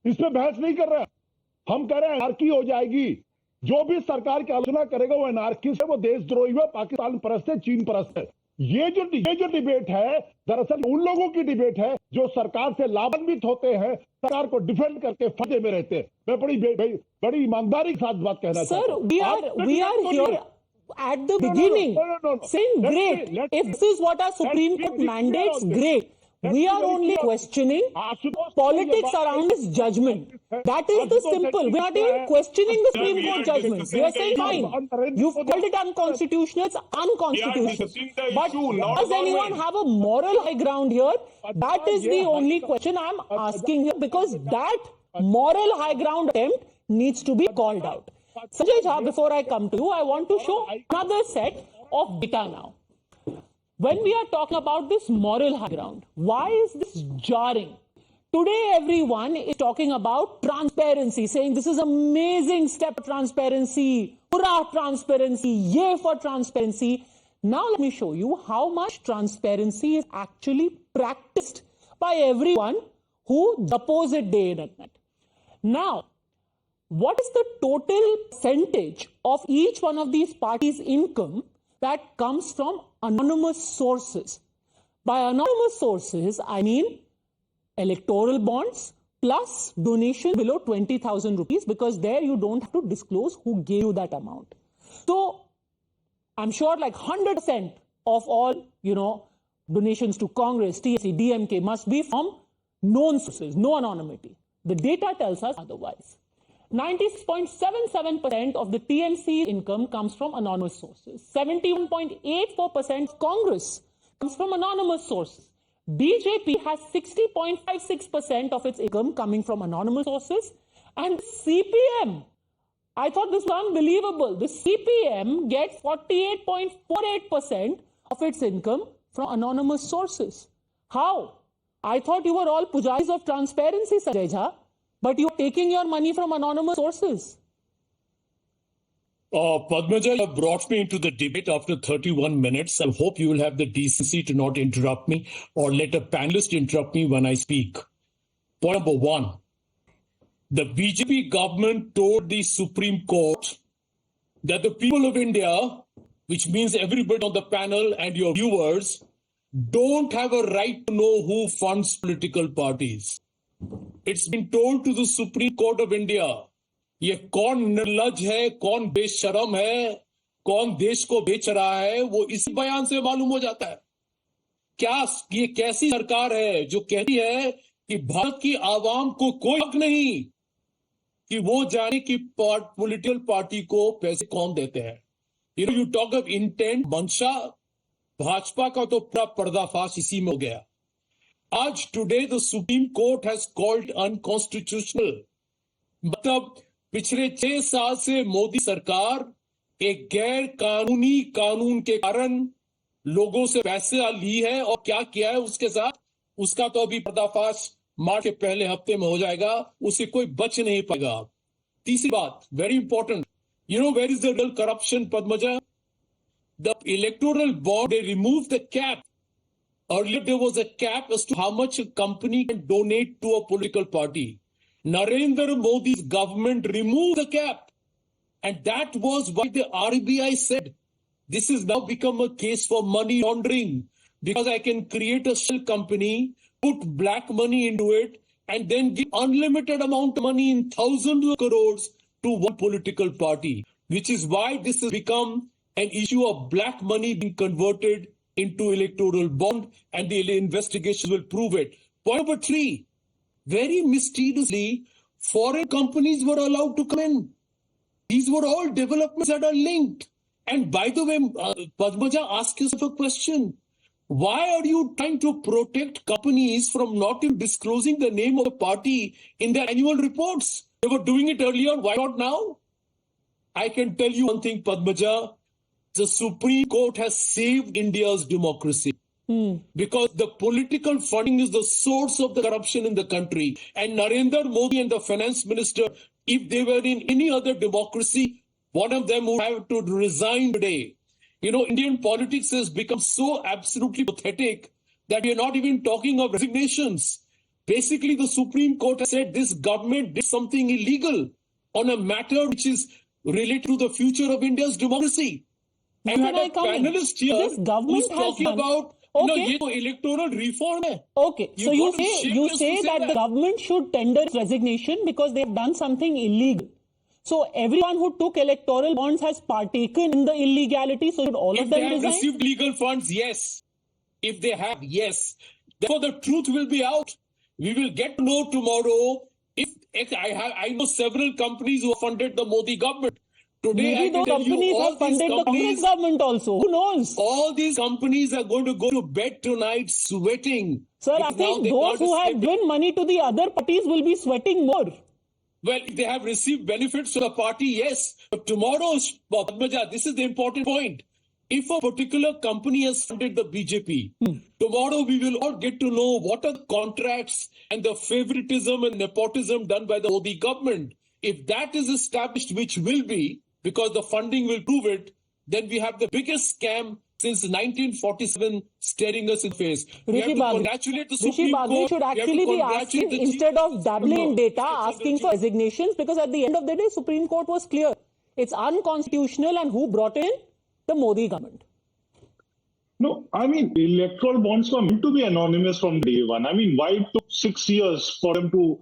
इस पे बहस नहीं कर रहे। हम कह रहे हैं एनार्की हो जाएगी। जो भी सरकार की आलोचना करेगा वो एनार्किस्ट है, वो देशद्रोही है, पाकिस्तान परस्त है, चीन परस्त है। ये जो डिबेट है दरअसल उन लोगों की डिबेट है जो सरकार से लाभान्वित होते हैं, सरकार को डिफेंड करके फायदे में रहते हैं। मैं बड़ी ईमानदारी के साथ बात कहना चाहता हूं। Sir, we are here at the beginning saying great. If this is what our Supreme Court mandates, great. We are only questioning politics around his judgment. That is the simple. We are not even questioning the Supreme Court judgment. We are saying fine. You've called it unconstitutional. It's unconstitutional. But does anyone have a moral high ground here? That is the only question I'm asking here, because that moral high ground attempt needs to be called out. Sanjay Jha, before I come to you, I want to show another set of data now. When we are talking about this moral high ground, why is this jarring Today, everyone is talking about transparency, saying this is an amazing step for transparency. Hurrah, transparency. Yay for transparency. Now, let me show you how much transparency is actually practiced by everyone who oppose it day in and night. Now, what is the total percentage of each one of these parties' income that comes from anonymous sources? By anonymous sources, I mean electoral bonds plus donation below 20,000 rupees, because there you don't have to disclose who gave you that amount. So I'm sure like 100% of all, donations to Congress, TSC, DMK must be from known sources, no anonymity. The data tells us otherwise. 96.77% of the TMC income comes from anonymous sources. 71.84% of Congress comes from anonymous sources. BJP has 60.56% of its income coming from anonymous sources. And CPM, I thought this was unbelievable. The CPM gets 48.48% of its income from anonymous sources. How? I thought you were all pujaris of transparency, Sanjay Jha, but you're taking your money from anonymous sources. Padmaja, you have brought me into the debate after 31 minutes. I hope you will have the decency to not interrupt me or let a panelist interrupt me when I speak. Point number one, the BJP government told the Supreme Court that the people of India, which means everybody on the panel and your viewers, don't have a right to know who funds political parties. It's been told to the Supreme Court of India, ये कौन निर्लज है, कौन बेशरम है, कौन देश को बेच रहा है, वो इसी बयान से मालूम हो जाता है. क्या ये कैसी सरकार है जो कहती है कि भारत की आवाम को कोई हक नहीं कि वो जाने कि पॉलिटिकल पार्टी को पैसे कौन देते हैं. यू टॉक ऑफ इंटेंट, मंशा, भाजपा का तो पूरा पर्दाफाश इसी में हो गया. आज today the supreme court has called unconstitutional. मतलब पिछले 6 साल से मोदी सरकार एक गैर कानूनी कानून के कारण लोगों से पैसे ली है और क्या किया है उसके साथ, उसका तो अभी पर्दाफाश मार्च के पहले हफ्ते में हो जाएगा, उसे कोई बच नहीं पाएगा. तीसरी बात, very important, where is the real corruption, Padmaja? The electoral bond, they remove the cap. Earlier there was a cap as to how much a company can donate to a political party. Narendra Modi's government removed the cap. And that was why the RBI said, this has now become a case for money laundering, because I can create a shell company, put black money into it, and then give unlimited amount of money in thousands of crores to one political party, which is why this has become an issue of black money being converted into electoral bond, and the investigations will prove it. Point number 3, very mysteriously, foreign companies were allowed to come in. These were all developments that are linked. And by the way, Padmaja, ask yourself a question. Why are you trying to protect companies from not even disclosing the name of the party in their annual reports? They were doing it earlier. Why not now? I can tell you one thing, Padmaja. The Supreme Court has saved India's democracy. Because the political funding is the source of the corruption in the country. And Narendra Modi and the finance minister, if they were in any other democracy, one of them would have to resign today. Indian politics has become so absolutely pathetic that we are not even talking of resignations. Basically, the Supreme Court has said this government did something illegal on a matter which is related to the future of India's democracy. And you had a panelist here who's talking about electoral reform. Okay, so you say that the government should tender its resignation because they've done something illegal. So everyone who took electoral bonds has partaken in the illegality, so should all of them resign? If they have received legal funds, yes. If they have, yes. Therefore, the truth will be out. We will get to know tomorrow. I know several companies who funded the Modi government. Today, maybe those companies have funded the Congress government also. Who knows? All these companies are going to go to bed tonight sweating. Sir, I think those who have given money to the other parties will be sweating more. Well, if they have received benefits from the party, yes. But tomorrow, Padmaja, this is the important point. if a particular company has funded the BJP, tomorrow we will all get to know what are the contracts and the favoritism and nepotism done by the Modi government. If that is established, which will be, because the funding will prove it, then we have the biggest scam since 1947 staring us in the face. We have to congratulate the Supreme Court. Should actually be asking, instead of dabbling in data, asking for resignations, because at the end of the day, Supreme Court was clear. It's unconstitutional, and who brought in? The Modi government. No, I mean, electoral bonds were meant to be anonymous from day one. I mean, why it took 6 years for them to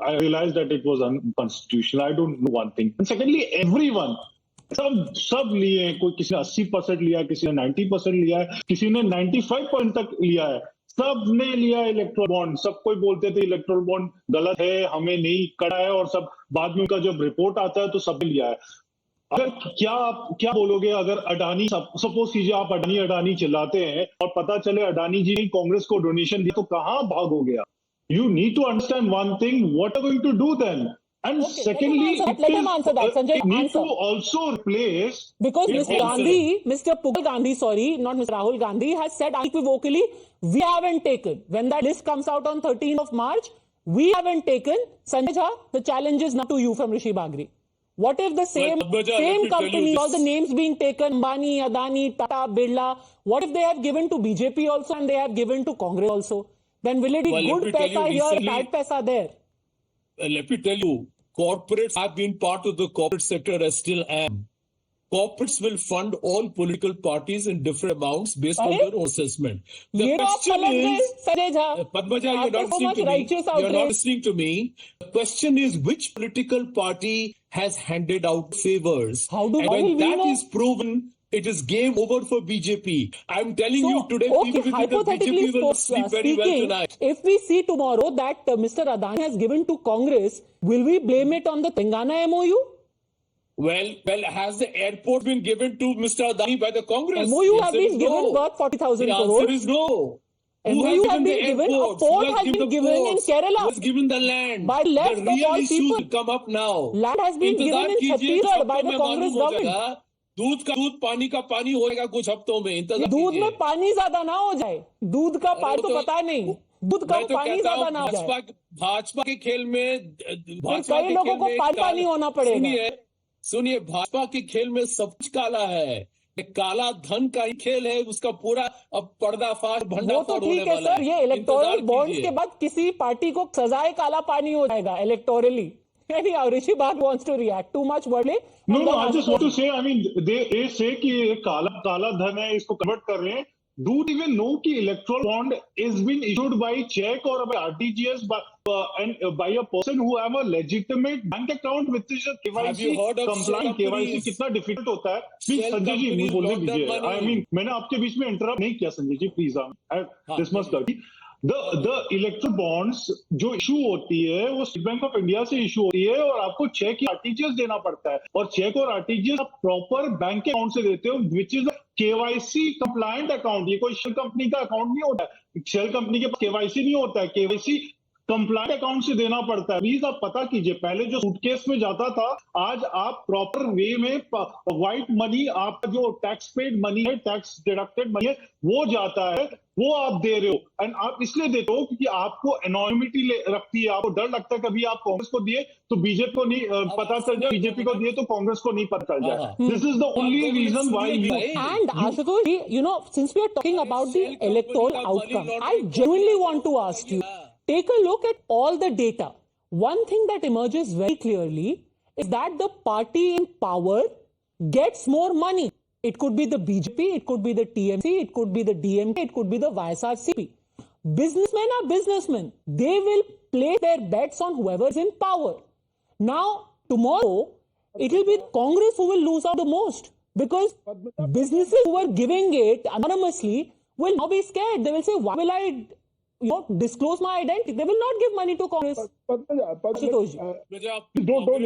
I realized that it was unconstitutional. I don't know one thing. And secondly, everyone, सब लिए हैं, कोई किसी ने 80% लिया है, किसी ने 90% लिया है, किसी ने 95% तक लिया है, सब ने लिया है इलेक्ट्रल बॉन्ड. सब कोई बोलते थे इलेक्ट्रल बॉन्ड गलत है, हमें नहीं करा है, और सब बाद में उनका जब रिपोर्ट आता है तो सबने लिया है. अगर क्या बोलोगे अगर अडानी, सपोज कीजिए आप अडानी चिल्लाते हैं और पता चले अडानी जी ने कांग्रेस को डोनेशन दिया, तो कहां भागोगे आप? You need to understand one thing. What are you going to do then? And secondly, let him answer that. Sanjay, need to also replace, because Mr. Puggal Gandhi, not Mr. Rahul Gandhi, has said unequivocally, we haven't taken. When that list comes out on 13th of March, we haven't taken. Sanjay Jha, the challenge is not to you from Rishi Bagri. What if the same company, all the names being taken, Ambani, Adani, Tata, Birla, what if they have given to BJP also and they have given to Congress also? Then will it be good paisa here, bad paisa there? Let me tell you, corporates have been part of the corporate sector as still am. Corporates will fund all political parties in different amounts based on their own assessment. The question is, Padmaja, you're not listening to me. You're not listening to me. The question is, which political party has handed out favors? And when that is proven, it is game over for BJP. I'm telling you today, people within the BJP will sleep very well tonight. If we see tomorrow that Mr. Adani has given to Congress, will we blame it on the Telangana MOU? Well, has the airport been given to Mr. Adani by the Congress? MOU has been given worth 40,000 crores. The answer is no. MOU has been given, a port has been given in Kerala. Who has given the land? By left the real of all issues people. will come up now. Land has been given in Chhattisgarh by the Congress government. दूध का दूध पानी का पानी होएगा कुछ हफ्तों में. इंतजार दूध में पानी ज्यादा ना हो जाए. दूध का पानी तो पता नहीं. दूध का पानी ज्यादा ना हो जाए. भाजपा के खेल में कई लोगों को पानी होना पड़ेगा. सुनिए, भाजपा के खेल में सब कुछ काला है. काला धन का ही खेल है. उसका पूरा अब पर्दाफाश भंडाफोड़ होने वाला है. सर, ये इलेक्टोरल बॉन्ड्स के बाद किसी पार्टी को सजाए काला पानी हो जाएगा electorally. Anyhow, Rishi Bagri wants to react. Too much wordplay. No, I just want to say, I mean, they say कि ये काला धन है, इसको convert कर रहे हैं. Do you even know कि electoral bond is being issued by check or by RTGS by a person who have a legitimate bank account which is a KYC compliant. KYC कितना difficult होता है? Please, Sanjay जी, मुझे बोलने दीजिए. I mean, मैंने आपके बीच में interrupt नहीं किया, Sanjay जी, please. This must be. The electoral bonds जो इशू होती है वो स्टेट बैंक ऑफ इंडिया से इशू होती है और आपको चेक या आरटीजीएस देना पड़ता है. और चेक और आरटीजीएस आप प्रॉपर बैंक के अकाउंट से देते हो, which is KYC compliant account. ये कोई शेल कंपनी का अकाउंट नहीं होता है. शेल कंपनी के पास केवाईसी नहीं होता है. केवाईसी कंप्लायंट अकाउंट से देना पड़ता है. प्लीज आप पता कीजिए, पहले जो सूटकेस में जाता था, आज आप प्रॉपर वे में व्हाइट मनी, आपका जो टैक्स पेड मनी है, टैक्स डिडक्टेड मनी है, वो जाता है, वो आप दे रहे हो. एंड आप इसलिए देते हो क्योंकि आपको एनोनिमिटी रखती है. आपको डर लगता है कभी आप कांग्रेस को दिए तो बीजेपी को नहीं पता चल जाए, बीजेपी को दिए तो कांग्रेस को नहीं पता चल जाए. This is the only reason why you. And Ashutosh, since we are talking about the electoral outcome, I genuinely want to ask you, take a look at all the data. One thing that emerges very clearly is that the party in power gets more money. It could be the BJP, it could be the TMC, it could be the DMK, it could be the YSRCP. Businessmen are businessmen. They will place their bets on whoever is in power. Now, tomorrow, it will be Congress who will lose out the most. Because businesses who are giving it anonymously will now be scared. They will say, why will I disclose my identity? They will not give money to Congress. Don't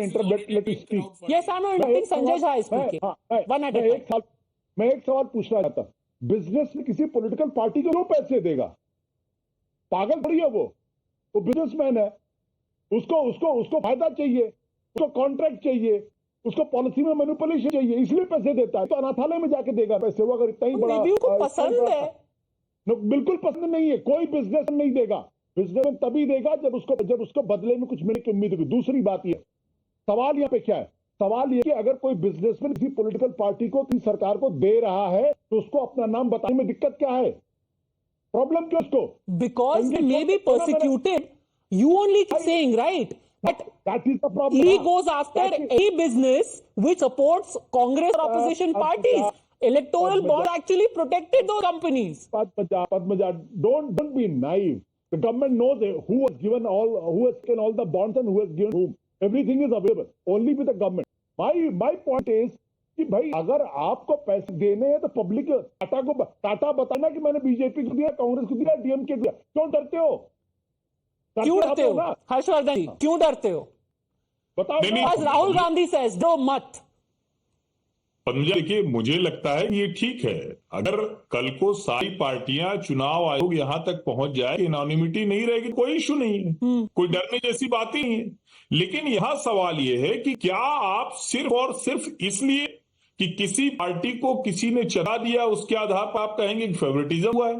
interrupt. Let me speak. Yes, I'm not interrupting. Sanjay Jha is speaking. One at a time. मैं एक सवाल पूछना चाहता. Business में किसी political party को क्यों पैसे देगा? पागल थोड़ी है वो बिजनेसमैन है. उसको फायदा चाहिए, उसको कॉन्ट्रैक्ट चाहिए. उसको पॉलिसी में मैनिपुलेशन चाहिए, इसलिए पैसे देता है। तो अनाथालय में जाके देगा पैसे, वो अगर इतना ही बड़ा, maybe उनको पसंद है। बिल्कुल पसंद नहीं है, कोई बिजनेस नहीं देगा। बिजनेस तभी देगा जब उसको बदले में कुछ मिलने की उम्मीद होगी। दूसरी बात ये, सवाल यहाँ पे क्या है, सवाल ये कि अगर कोई बिजनेसमैन किसी पॉलिटिकल पार्टी को, किसी सरकार को दे रहा है, तो उसको अपना नाम बताने में दिक्कत क्या है? प्रॉब्लम क्यों उसको? Because they may be persecuted. You only keep saying, right? But that is the problem. he goes after any business which supports Congress or opposition parties. Electoral bonds actually protected those companies. Padmaja, don't be naive. The government knows who has taken all the bonds and who has given whom. Everything is available only with the government. My point is कि भाई अगर आपको पैसे देने हैं तो public Tata बताना कि मैंने बीजेपी को दिया, कांग्रेस को दिया, डीएमके को दिया। क्यों डरते हो? क्यों डरते हो हर्षवर्धन जी, क्यों डरते हो? बताओ। आज राहुल गांधी says दो मत। पंजा, देखिए मुझे लगता है ये ठीक है। अगर कल को सारी पार्टियां, चुनाव आयोग यहां तक पहुंच जाए, एनोनिमिटी नहीं रहेगी, कोई इशू नहीं है, कोई डरने जैसी बात ही नहीं है। लेकिन यहां सवाल ये है कि क्या आप सिर्फ और सिर्फ इसलिए कि किसी पार्टी को किसी ने चला दिया उसके आधार पर आप कहेंगे कि फेवरेटिज्म हुआ है?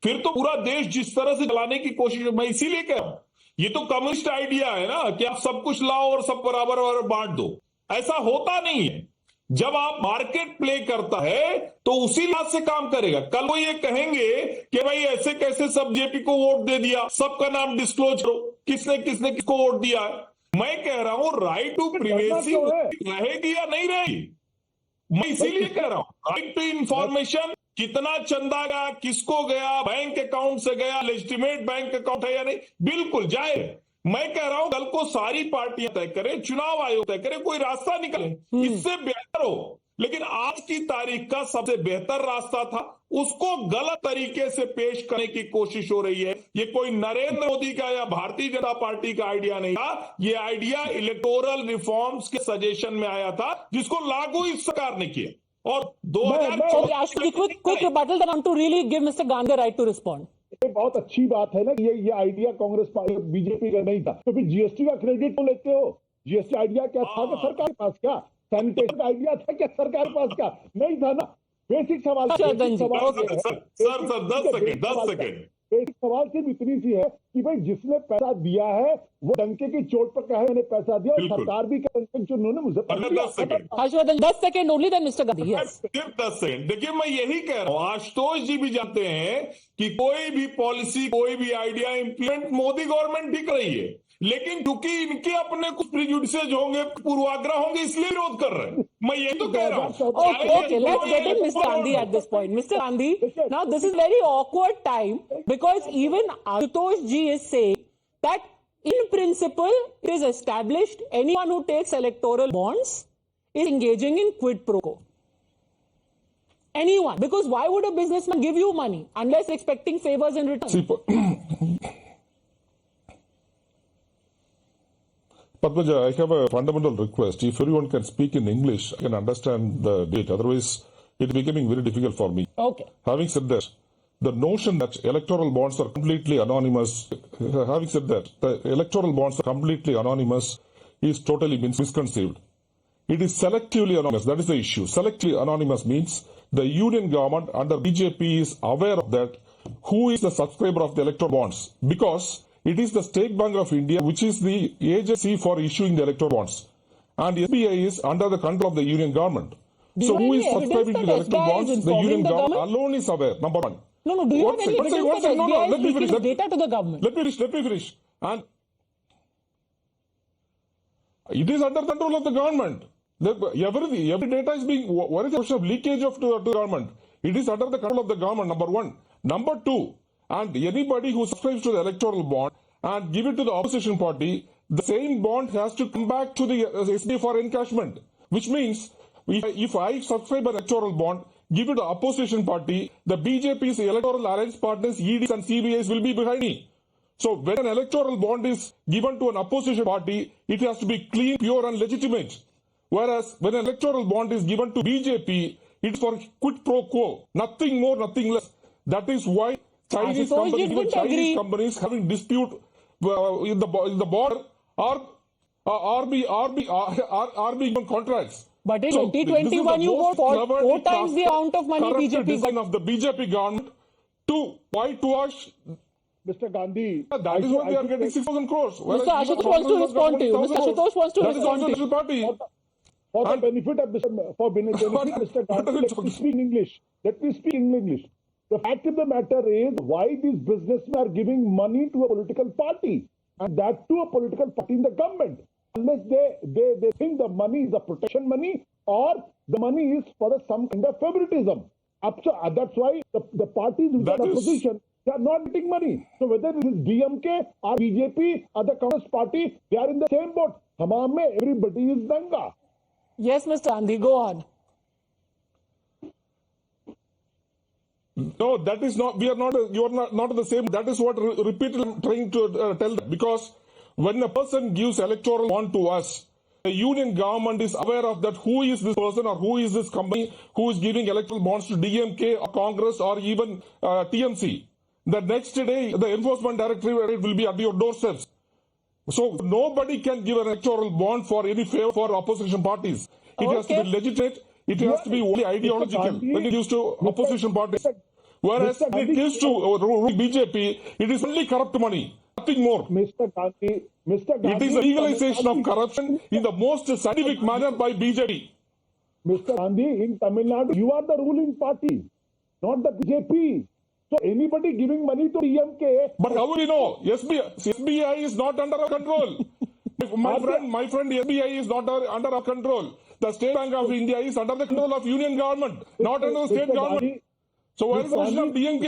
फिर तो पूरा देश जिस तरह से चलाने की कोशिश, मैं इसीलिए कह रहा हूं, ये तो कम्युनिस्ट आइडिया है ना कि आप सब कुछ लाओ और सब बराबर बांट दो। ऐसा होता नहीं है। जब आप मार्केट प्ले करता है तो उसी लिहाज से काम करेगा। कल वो ये कहेंगे कि भाई ऐसे कैसे सब जेपी को वोट दे दिया, सबका नाम डिस्क्लोज करो, किसने किसने किसको वोट दिया है। मैं कह रहा हूं राइट टू प्रिवेसी रहेगी या नहीं रहेगी। मैं इसीलिए कह रहा हूं राइट टू इंफॉर्मेशन, कितना चंदा गया, किसको गया, बैंक अकाउंट से गया, लेजिटिमेट बैंक अकाउंट है या नहीं, बिल्कुल जाए। मैं कह रहा हूं कल को सारी पार्टियां तय करें, चुनाव आयोग तय करे, कोई रास्ता निकले, इससे बेहतर हो। लेकिन आज की तारीख का सबसे बेहतर रास्ता था, उसको गलत तरीके से पेश करने की कोशिश हो रही है। ये कोई नरेंद्र मोदी का या भारतीय जनता पार्टी का आइडिया नहीं था, ये आइडिया इलेक्टोरल रिफॉर्म्स के सजेशन में आया था, जिसको लागू इस सरकार ने किया। और 2024 quick rebuttal that I want to really give Mr. Gandhi the right to respond. ये बहुत अच्छी बात है ना, ये आइडिया कांग्रेस पार्टी बीजेपी का नहीं था, तो फिर जीएसटी का क्रेडिट तो लेते हो। जीएसटी आइडिया क्या था कि सरकार के पास? क्या सैनिटेशन का आइडिया था क्या सरकार के पास? क्या नहीं था ना। बेसिक सवाल सर 10 सेकंड बेसिक सवाल सिर्फ इतनी सी है कि भाई जिसने पैसा दिया है वो डंके की चोट पर कहे मैंने पैसा दिया, और सरकार भी कहे जो उन्होंने मुझे Harshvardhan 10 second only, then mister Gandhi. Yes सिर्फ 10 सेकंड। देखिए मैं यही कह रहा हूं, आशुतोष जी भी जानते हैं कि कोई भी पॉलिसी, कोई भी आइडिया इंप्लीमेंट मोदी गवर्नमेंट भी कर रही है, लेकिन क्योंकि इनके अपने कुछ प्रिजुडिसेज होंगे, पूर्वाग्रह होंगे, इसलिए विरोध कर रहे हैं। मैं ये तो कह रहा हूं। Okay, let's get in Mr. Gandhi at this point. Mr. Gandhi, now this is very awkward time because even Ashutosh ji is saying that in principle it is established anyone who takes electoral bonds is engaging in quid pro quo. Anyone, because why would a businessman give you money unless expecting favors in return? See, Padmaja, I have a fundamental request. If everyone can speak in English, I can understand the date. Otherwise, it's becoming very difficult for me. Okay. Having said that, the notion that electoral bonds are completely anonymous, having said that, the electoral bonds are completely anonymous is totally misconceived. It is selectively anonymous. That is the issue. Selectively anonymous means the union government under BJP is aware of that, who is the subscriber of the electoral bonds, because it is the State Bank of India which is the agency for issuing the electoral bonds, and I.N.D.I.A is under the control of the union government. So who is subscribing to the electoral bonds? The union government alone is aware, number one. No, do you have any evidence that SBI is leaking data to the government? Let me finish. And it is under control of the government. Every data is being, what is the question of leakage to the government? It is under the control of the government, number one. Number two, and anybody who subscribes to the electoral bond and give it to the opposition party, the same bond has to come back to the SBI for encashment. Which means, if I subscribe an electoral bond, give it to the opposition party, the BJP's electoral alliance partners, EDs and CBIs will be behind me. So when an electoral bond is given to an opposition party, it has to be clean, pure and legitimate. Whereas when an electoral bond is given to BJP, it's for quid pro quo. Nothing more, nothing less. That is why Chinese companies having dispute in the border are are being given contracts. But in So, this is the 2021, you most got four cleverly times the amount of money corrupted BJP design got. of the BJP government to whitewash. Mr. Gandhi, That is why they are getting 6,000 crores. Mr. Ashutosh wants to respond to you. Mr. Ashutosh wants to That is respond also to national you. party. For the And- benefit of Mr. What are Gandhi, you let me talking? speak in English. Let me speak in English. The fact of the matter is why these businessmen are giving money to a political party, and that to a political party in the government, unless they think the money is the protection money or the money is for some kind of favoritism. That's why the parties which That are is- opposition, they are not getting money. So whether it is DMK or BJP or the Congress party, they are in the same boat. Tamam mein everybody is danga. Yes, Mr. Gandhi, go on. No, that is not. We are not. You are not the same. That is what repeatedly trying to tell them. Because when a person gives electoral bond to us, the union government is aware of that. Who is this person or who is this company who is giving electoral bonds to DMK or Congress or even TMC? The next day, the enforcement directorate will be at your doorsteps. So nobody can give an electoral bond for any favor for opposition parties. It has to Okay. be legitimate. It has to be only ideological Gandhi, when it gives to opposition parties. Whereas Mr. when it Gandhi, gives to BJP, it is only corrupt money, nothing more. Mr. Gandhi, It is a legalization of corruption in the most scientific manner by BJP. Mr. Gandhi, in Tamil Nadu, you are the ruling party, not the BJP. So anybody giving money to DMK, But how will you know? SBI is not under our control. My friend, SBI is not under our control. The State Bank of India is under the control of union government, not under the state Mr. government. Gandhi, So where is the question of Gandhi-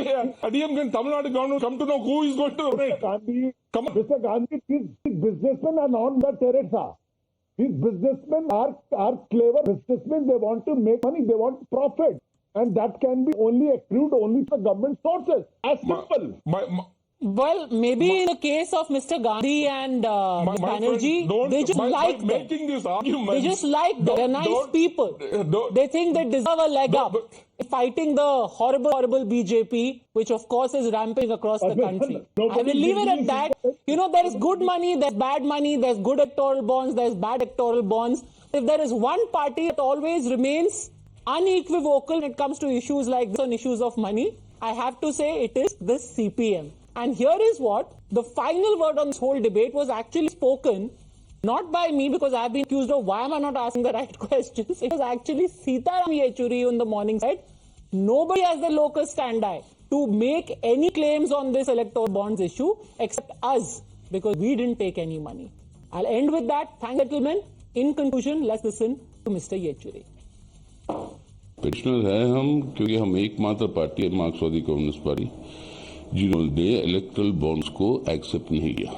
DMK and Tamil Nadu government come to know who is going to Mr. donate? Gandhi, Come on. Mr. Gandhi, these businessmen are not the Teresa. These businessmen are clever businessmen. They want to make money. They want profit. And that can be only accrued only for government sources. As simple. Well, maybe in the case of Mr. Gandhi and My Banerjee, friend, they just like them. making this argument. They just like them. They're nice people. They think they deserve a leg up. Fighting the horrible BJP, which of course is ramping across the country. I will leave it at that. You know, there is good money, there's bad money, there's good electoral bonds, there's bad electoral bonds. If there is one party that always remains unequivocal when it comes to issues like this, on issues of money, I have to say it is this CPM. And here is what the final word on this whole debate was actually spoken, not by me, because I've been accused of why am I not asking the right questions. It was actually Sitaram Yechury in the morning said, nobody has the locus standi to make any claims on this electoral bonds issue except us, because we didn't take any money. I'll end with that. Thank you, gentlemen. In conclusion, let's listen to Mr. Yechury. Petitioner है हम, क्योंकि हम एकमात्र party है मार्क्सवादी communist party जिन्होंने erectile bonds को accept नहीं किया।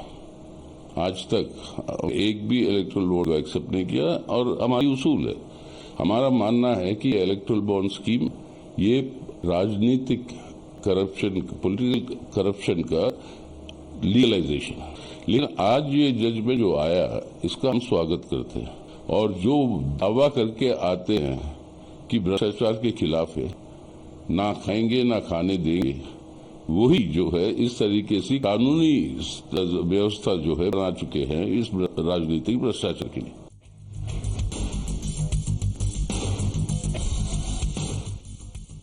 आज तक एक भी इलेक्ट्रल बॉन्ड को एक्सेप्ट नहीं किया और हमारी उसूल है, हमारा मानना है कि इलेक्ट्रल बॉन्ड स्कीम ये राजनीतिक करप्शन, पॉलिटिकल करप्शन का लीगलाइजेशन है। लेकिन आज ये जजमेंट जो आया इसका हम स्वागत करते हैं और जो दावा करके आते हैं कि भ्रष्टाचार के खिलाफ है, ना खाएंगे ना खाने देंगे, वही जो है इस तरीके से कानूनी व्यवस्था जो है बना चुके हैं इस राजनीतिक भ्रष्टाचार के लिए।